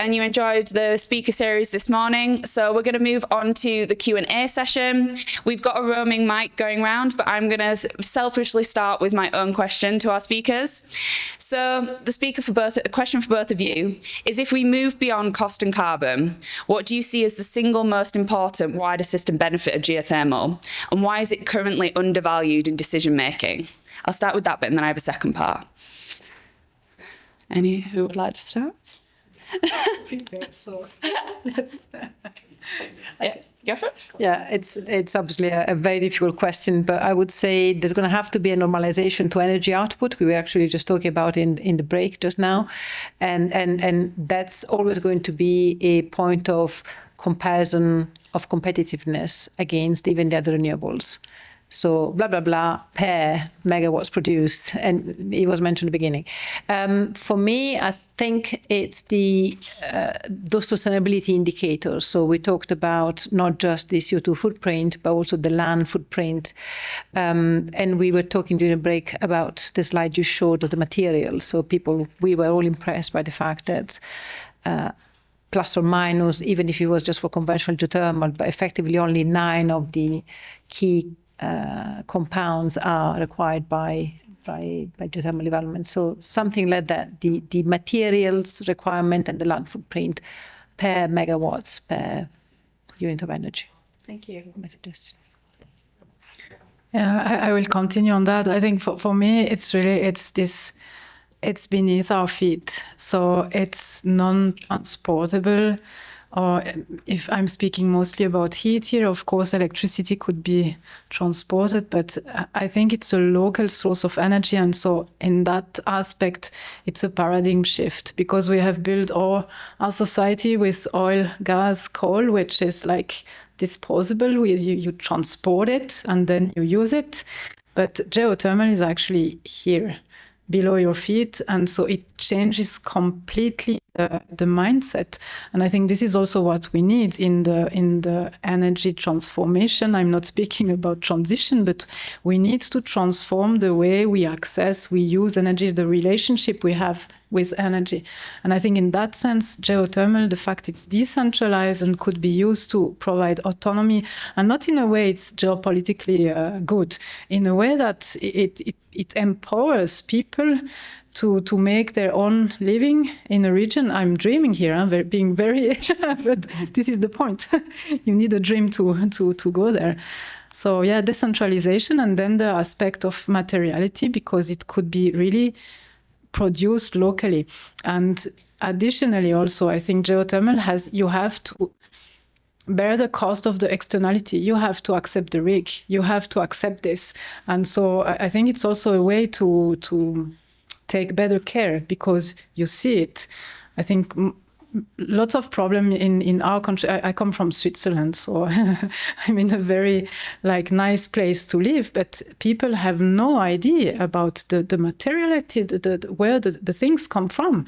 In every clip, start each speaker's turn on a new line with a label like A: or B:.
A: and you enjoyed the speaker series this morning. So we're going to move on to the Q&A session. We've got a roaming mic going round, but I'm going to selfishly start with my own question to our speakers. So the question for both of you is, if we move beyond cost and carbon, what do you see as the single most important wider system benefit of geothermal, and why is it currently undervalued in decision making? I'll start with that bit and then I have a second part. Any who would like to start?
B: So let's
A: Yeah, go for it.
B: Yeah, it's obviously a very difficult question, but I would say there's going to have to be a normalization to energy output. We were actually just talking about in the break just now, and that's always going to be a point of comparison of competitiveness against even the other renewables. So blah, blah, blah, per megawatts produced, and it was mentioned at the beginning. For me, I think it's those sustainability indicators. So we talked about not just the CO2 footprint, but also the land footprint. And we were talking during the break about the slide you showed of the materials. So we were all impressed by the fact that plus or minus, even if it was just for conventional geothermal, but effectively only 9 of the key compounds are required by geothermal development. So something like that, the materials requirement and the land footprint per megawatts per unit of energy.
A: Thank you.
C: Yeah, I will continue on that. I think for me, it's beneath our feet. So it's non-transportable. Or if I'm speaking mostly about heat here, of course, electricity could be transported, but I think it's a local source of energy. And so in that aspect, it's a paradigm shift, because we have built our society with oil, gas, coal, which is like disposable. You transport it and then you use it. But geothermal is actually here, below your feet, and so it changes completely the mindset. And I think this is also what we need in the energy transformation. I'm not speaking about transition, but we need to transform the way we access, we use energy, the relationship we have with energy. And I think in that sense, geothermal, the fact it's decentralized and could be used to provide autonomy, and not in a way it's geopolitically good, in a way that it empowers people to make their own living in a region. I'm dreaming here, being very, but this is the point. You need a dream to go there. So yeah, decentralization, and then the aspect of materiality, because it could be really produced locally. And additionally, also, I think geothermal you have to bear the cost of the externality. You have to accept the rig. You have to accept this. And so I think it's also a way to take better care, because you see it. I think lots of problem in our country. I come from Switzerland, so I'm in a very nice place to live, but people have no idea about the materiality, where the things come from.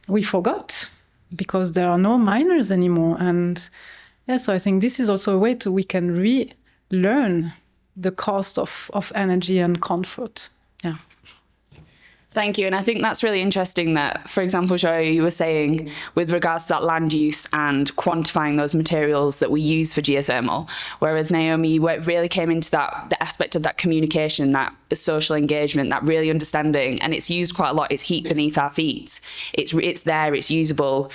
C: We forgot, because there are no miners anymore. And yeah, so I think this is also a way we can relearn the cost of energy and comfort. Yeah.
A: Thank you. And I think that's really interesting that, for example, Joy, you were saying with regards to that land use and quantifying those materials that we use for geothermal, whereas Naomi really came into the aspect of that communication, that social engagement, that really understanding, and it's used quite a lot. It's heat beneath our feet. It's there, it's usable,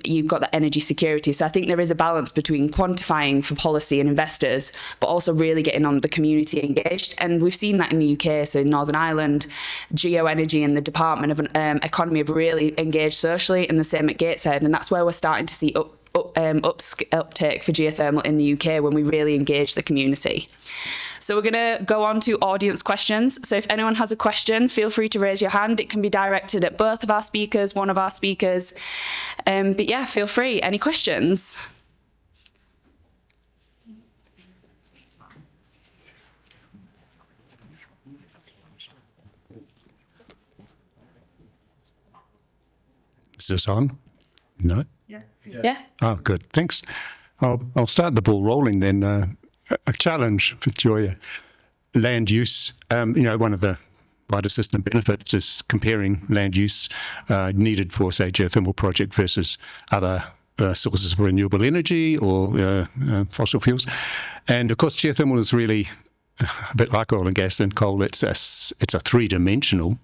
A: you've got that energy security. So I think there is a balance between quantifying for policy and investors, but also really getting on the community engaged. And we've seen that in the UK. So in Northern Ireland, Geoenergy and the Department of Economy have really engaged socially, and the same at Gateshead. And that's where we're starting to see uptake for geothermal in the UK, when we really engage the community. So we're going to go on to audience questions. So if anyone has a question, feel free to raise your hand. It can be directed at both of our speakers, one of our speakers. But yeah, feel free. Any questions?
D: Is this on? No?
A: Yeah.
D: Oh, good. Thanks. I'll start the ball rolling then. A challenge for Joya. Land use, one of the wider system benefits is comparing land use needed for, say, geothermal project versus other sources of renewable energy or fossil fuels. And of course, geothermal is really a bit like oil and gas and coal. It's a three-dimensional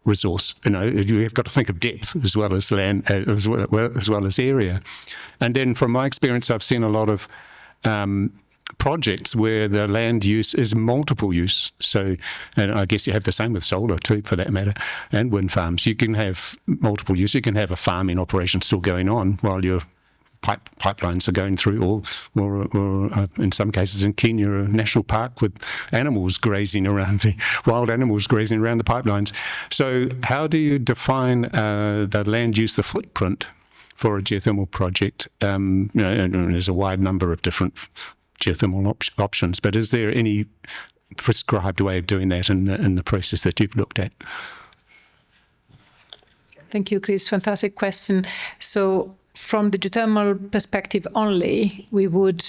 D: resource. You've got to think of depth as well as land, as well as area. And then, from my experience, I've seen a lot of projects where the land use is multiple use. So, and I guess you have the same with solar too, for that matter, and wind farms. You can have multiple use. You can have a farming operation still going on while your pipelines are going through, or in some cases in Kenya, a national park with animals grazing around wild animals grazing around the pipelines. So, how do you define the land use, the footprint for a geothermal project? And there's a wide number of different geothermal options, but is there any prescribed way of doing that in the process that you've looked at?
B: Thank you, Chris. Fantastic question. So, from the geothermal perspective only, we would,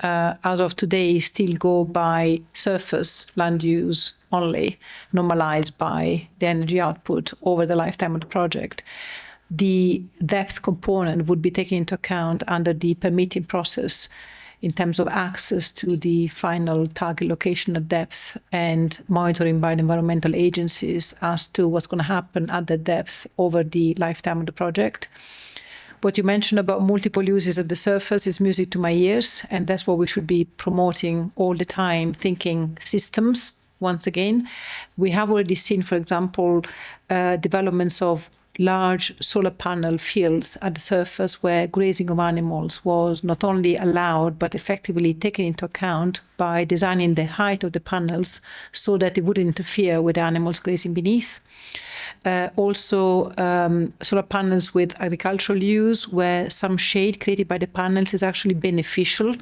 B: as of today, still go by surface land use only, normalized by the energy output over the lifetime of the project. The depth component would be taken into account under the permitting process in terms of access to the final target location at depth and monitoring by the environmental agencies as to what's going to happen at the depth over the lifetime of the project. What you mentioned about multiple uses at the surface is music to my ears, and that's what we should be promoting all the time, thinking systems. Once again, we have already seen, for example, developments of large solar panel fields at the surface where grazing of animals was not only allowed but effectively taken into account by designing the height of the panels so that it wouldn't interfere with animals grazing beneath. Also, solar panels with agricultural use where some shade created by the panels is actually beneficial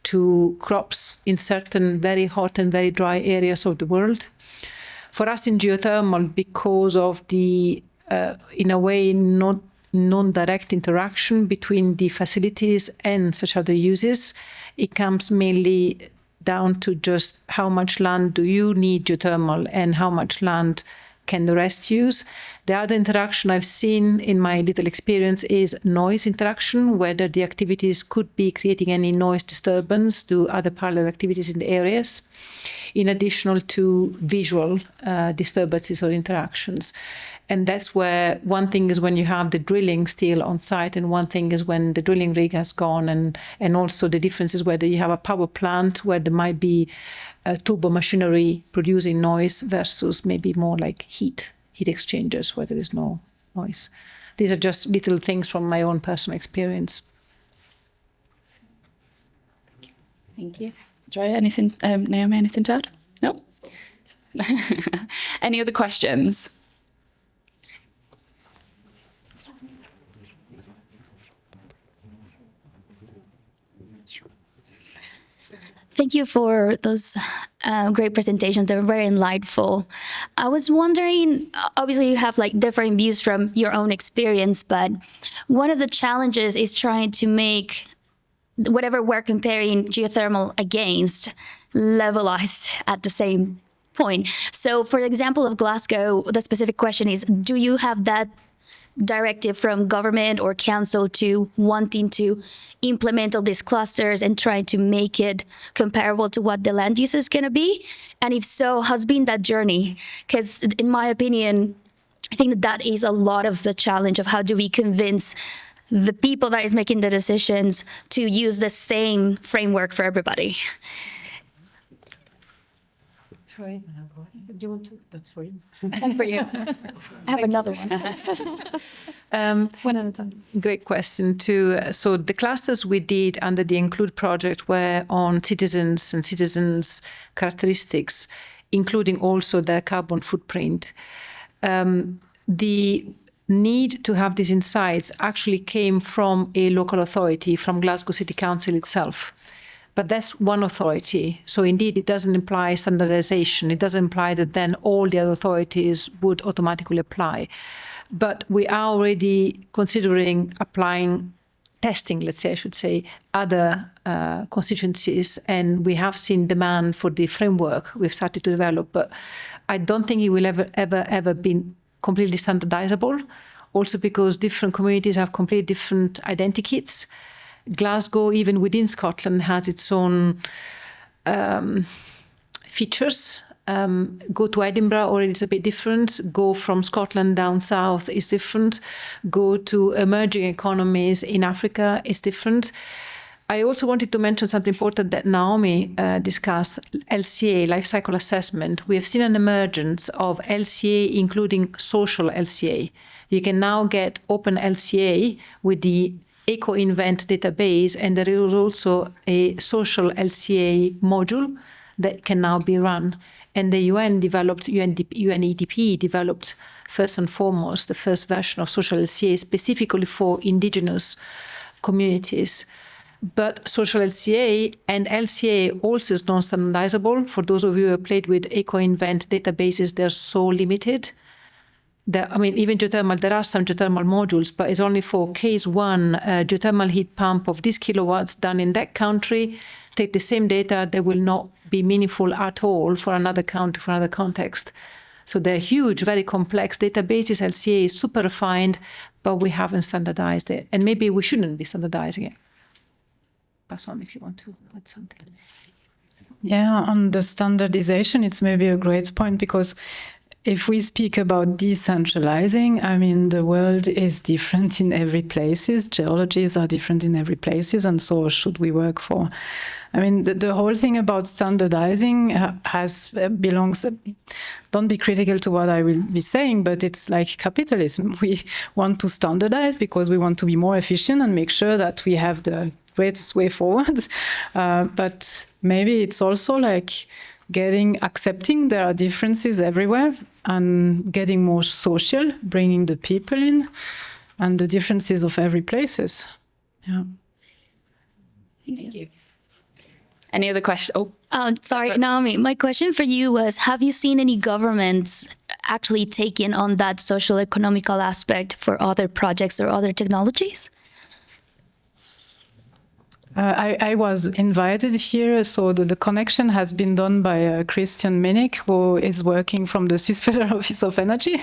B: to crops in certain very hot and very dry areas of the world. For us in geothermal, because of the in a way, non-direct interaction between the facilities and such other uses, it comes mainly down to just how much land do you need geothermal and how much land can the rest use. The other interaction I've seen in my little experience is noise interaction, whether the activities could be creating any noise disturbance to other parallel activities in the areas, in addition to visual disturbances or interactions. And that's where one thing is when you have the drilling still on site, and one thing is when the drilling rig has gone, and also the difference is whether you have a power plant where there might be turbo machinery producing noise versus maybe more like heat exchangers where there is no noise. These are just little things from my own personal experience.
A: Thank you. Joy, anything? Naomi, anything to add? No? Any other questions?
E: Thank you for those great presentations. They were very enlightful. I was wondering, obviously you have like different views from your own experience, but one of the challenges is trying to make whatever we're comparing geothermal against levelized at the same point. So for the example of Glasgow, the specific question is, do you have that directive from government or council to wanting to implement all these clusters and trying to make it comparable to what the land use is going to be? And if so, how's been that journey? Because in my opinion, I think that is a lot of the challenge of how do we convince the people that is making the decisions to use the same framework for everybody.
B: Do you want to?
C: That's for you.
E: That's for you. I have another one. One at a time.
B: Great question too. So the clusters we did under the Include project were on citizens and citizens' characteristics, including also their carbon footprint. The need to have these insights actually came from a local authority, from Glasgow City Council itself. But that's one authority. So indeed, it doesn't imply standardization. It doesn't imply that then all the other authorities would automatically apply. But we are already considering applying testing, let's say, I should say, other constituencies. And we have seen demand for the framework we've started to develop, but I don't think it will ever be completely standardizable. Also because different communities have completely different identikits. Glasgow, even within Scotland, has its own features. Go to Edinburgh, or it's a bit different. Go from Scotland down south is different. Go to emerging economies in Africa is different. I also wanted to mention something important that Naomi discussed, LCA, life cycle assessment. We have seen an emergence of LCA, including social LCA. You can now get open LCA with the EcoInvent database, and there is also a social LCA module that can now be run. And the UNEDP developed, first and foremost, the first version of social LCA specifically for indigenous communities. But social LCA and LCA also is non-standardizable. For those of you who have played with EcoInvent databases, they're so limited. Even geothermal, there are some geothermal modules, but it's only for case one, geothermal heat pump of these kilowatts done in that country. Take the same data, they will not be meaningful at all for another country, for another context. So they're huge, very complex databases. LCA is super refined, but we haven't standardized it. And maybe we shouldn't be standardizing it. Pass on if you want to add something.
C: Yeah, on the standardization, it's maybe a great point, because if we speak about decentralizing, the world is different in every places. Geologies are different in every places, and so should we work for. The whole thing about standardizing belongs. Don't be critical to what I will be saying, but it's like capitalism. We want to standardize because we want to be more efficient and make sure that we have the greatest way forward. But maybe it's also like accepting there are differences everywhere, and getting more social, bringing the people in, and the differences of every places. Yeah.
A: Thank you. Any other questions?
E: Sorry, Naomi. My question for you was, have you seen any governments actually taking on that social economical aspect for other projects or other technologies?
C: I was invited here, so the connection has been done by Christian Minnick, who is working from the Swiss Federal Office of Energy.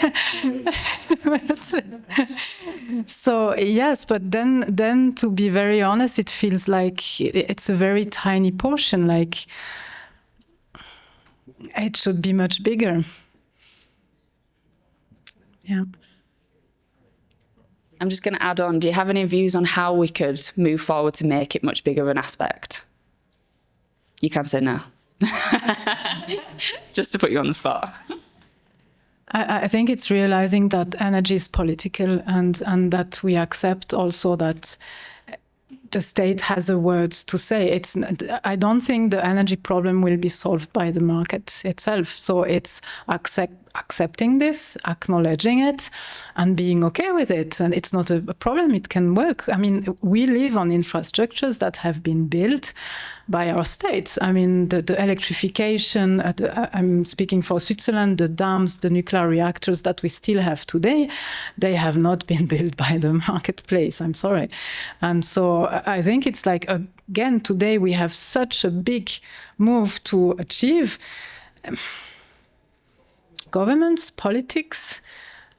C: So yes, but then to be very honest, it feels like it's a very tiny portion. Like it should be much bigger. Yeah.
A: I'm just going to add on, do you have any views on how we could move forward to make it much bigger of an aspect? You can say no. Just to put you on the spot.
C: I think it's realizing that energy is political, and that we accept also that the state has a word to say. I don't think the energy problem will be solved by the market itself. So it's accepting this, acknowledging it, and being okay with it. And it's not a problem. It can work. We live on infrastructures that have been built by our states. The electrification, I'm speaking for Switzerland, the dams, the nuclear reactors that we still have today, they have not been built by the marketplace. I'm sorry. And so I think it's like, again, today we have such a big move to achieve. Governments, politics,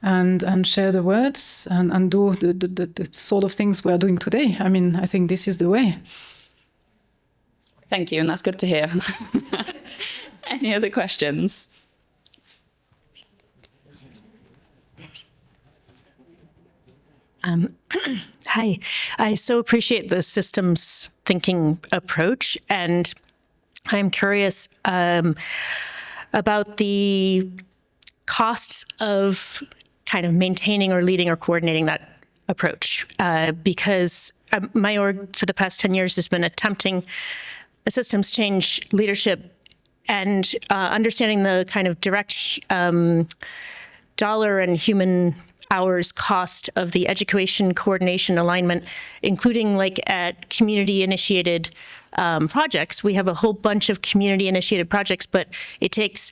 C: and share the words and do the sort of things we are doing today. I think this is the way.
A: Thank you, and that's good to hear. Any other questions?
F: Hi. I so appreciate the systems thinking approach, and I'm curious about the costs of kind of maintaining or leading or coordinating that approach, because my org for the past 10 years has been attempting a systems change leadership and understanding the kind of direct dollar and human hours cost of the education, coordination, alignment, including like at community-initiated projects. We have a whole bunch of community-initiated projects, but it takes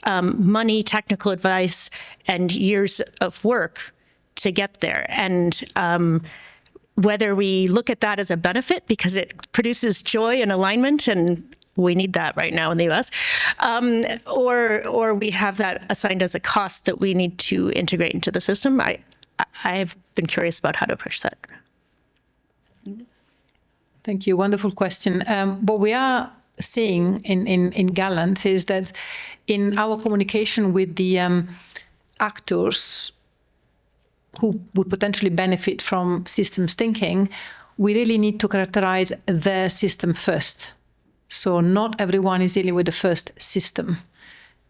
F: money, technical advice, and years of work to get there. And whether we look at that as a benefit because it produces joy and alignment, and we need that right now in the US, or we have that assigned as a cost that we need to integrate into the system. I've been curious about how to approach that.
B: Thank you. Wonderful question. What we are seeing in Gallant is that in our communication with the actors who would potentially benefit from systems thinking, we really need to characterize their system first. So not everyone is dealing with the first system.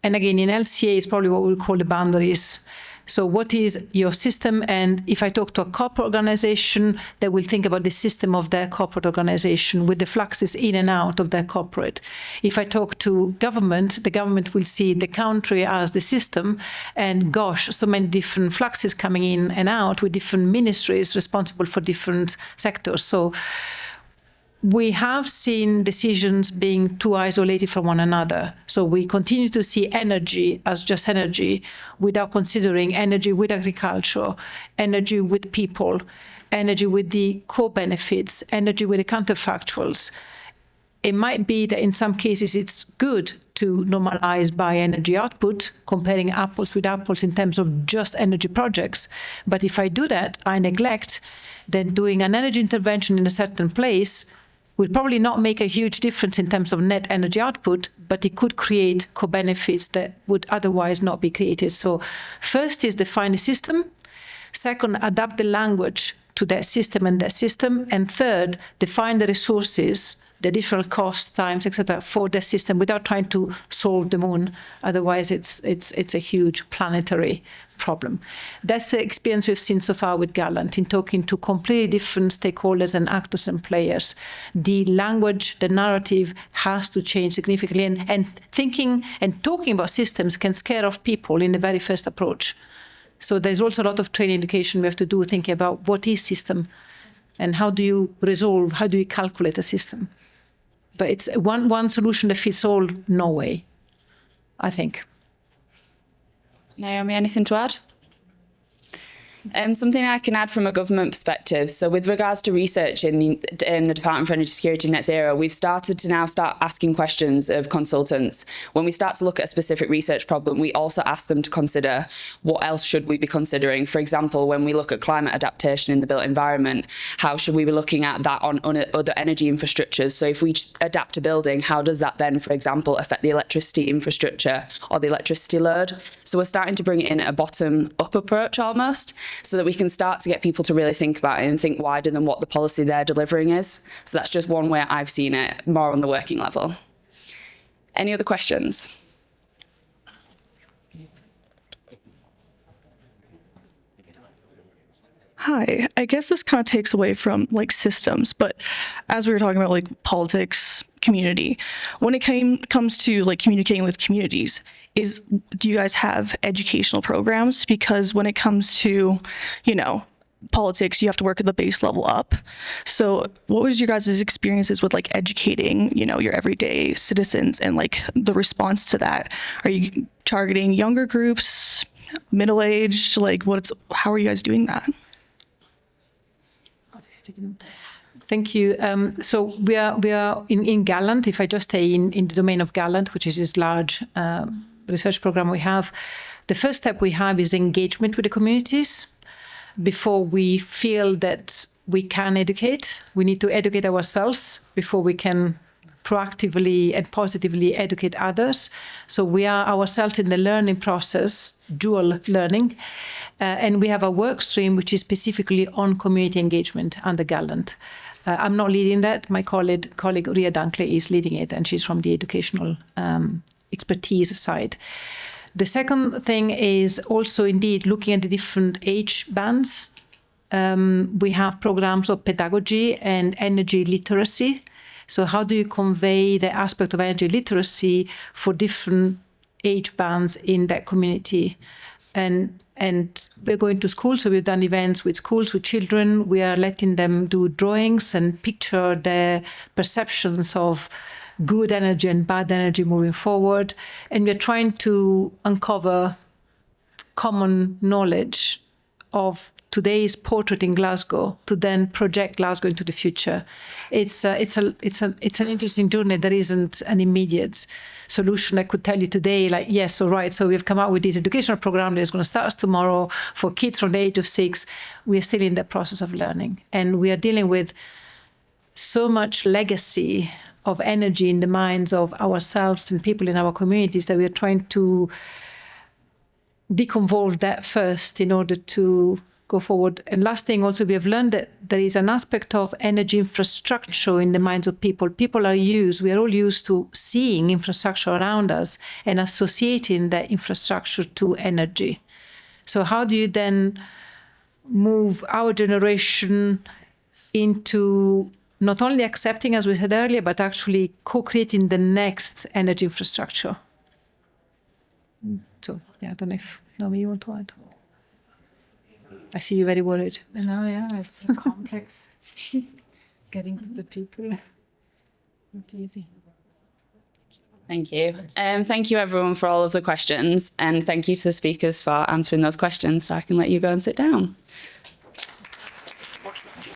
B: And again, in LCA, it's probably what we call the boundaries. So what is your system? And if I talk to a corporate organization, they will think about the system of their corporate organization with the fluxes in and out of their corporate. If I talk to government, the government will see the country as the system, and gosh, so many different fluxes coming in and out with different ministries responsible for different sectors. So we have seen decisions being too isolated from one another. So we continue to see energy as just energy without considering energy with agriculture, energy with people, energy with the co-benefits, energy with the counterfactuals. It might be that in some cases it's good to normalize by energy output, comparing apples with apples in terms of just energy projects. But if I do that, I neglect then doing an energy intervention in a certain place will probably not make a huge difference in terms of net energy output, but it could create co-benefits that would otherwise not be created. So first is define the system. Second, adapt the language to that system and that system. And third, define the resources, the additional cost, times, etc., for the system without trying to solve the moon. Otherwise, it's a huge planetary problem. That's the experience we've seen so far with Gallant in talking to completely different stakeholders and actors and players. The language, the narrative has to change significantly, and thinking and talking about systems can scare off people in the very first approach. So there's also a lot of training education we have to do, thinking about what is system and how do you resolve, how do you calculate a system. But it's one solution that fits all, no way, I think.
A: Naomi, anything to add? Something I can add from a government perspective. So with regards to research in the Department for Energy Security Net Zero, we've started to now start asking questions of consultants. When we start to look at a specific research problem, we also ask them to consider what else should we be considering. For example, when we look at climate adaptation in the built environment, how should we be looking at that on other energy infrastructures? So if we adapt a building, how does that then, for example, affect the electricity infrastructure or the electricity load? So we're starting to bring it in a bottom-up approach almost, so that we can start to get people to really think about it and think wider than what the policy they're delivering is. So that's just one way I've seen it, more on the working level. Any other questions?
G: Hi, I guess this kind of takes away from like systems, but as we were talking about like politics, community, when it comes to like communicating with communities, do you guys have educational programs? Because when it comes to, politics, you have to work at the base level up. So what was your guys' experiences with like educating, your everyday citizens and like the response to that? Are you targeting younger groups, middle-aged? Like how are you guys doing that?
B: Thank you. So we are in Gallant, if I just stay in the domain of Gallant, which is this large research program we have, the first step we have is engagement with the communities. Before we feel that we can educate, we need to educate ourselves before we can proactively and positively educate others. So we are ourselves in the learning process, dual learning, and we have a work stream which is specifically on community engagement under Gallant. I'm not leading that. My colleague Ria Dunkley is leading it, and she's from the educational expertise side. The second thing is also indeed looking at the different age bands. We have programs of pedagogy and energy literacy. So how do you convey the aspect of energy literacy for different age bands in that community? And we're going to schools, so we've done events with schools, with children. We are letting them do drawings and picture their perceptions of good energy and bad energy moving forward. And we're trying to uncover common knowledge today's portrait in Glasgow to then project Glasgow into the future. It's an interesting journey. There isn't an immediate solution. I could tell you today, like, yes, all right, so we've come out with this educational program that is going to start tomorrow for kids from the age of 6. We are still in the process of learning, and we are dealing with so much legacy of energy in the minds of ourselves and people in our communities that we are trying to deconvolve that first in order to go forward. And last thing, also, we have learned that there is an aspect of energy infrastructure in the minds of people. We are all used to seeing infrastructure around us and associating that infrastructure to energy. So how do you then move our generation into not only accepting, as we said earlier, but actually co-creating the next energy infrastructure? So, yeah, I don't know if, Naomi, you want to add? I see you very worried.
C: No, yeah, it's so complex. Getting to the people, not easy.
A: Thank you. Thank you, everyone, for all of the questions. And thank you to the speakers for answering those questions. So I can let you go and sit down.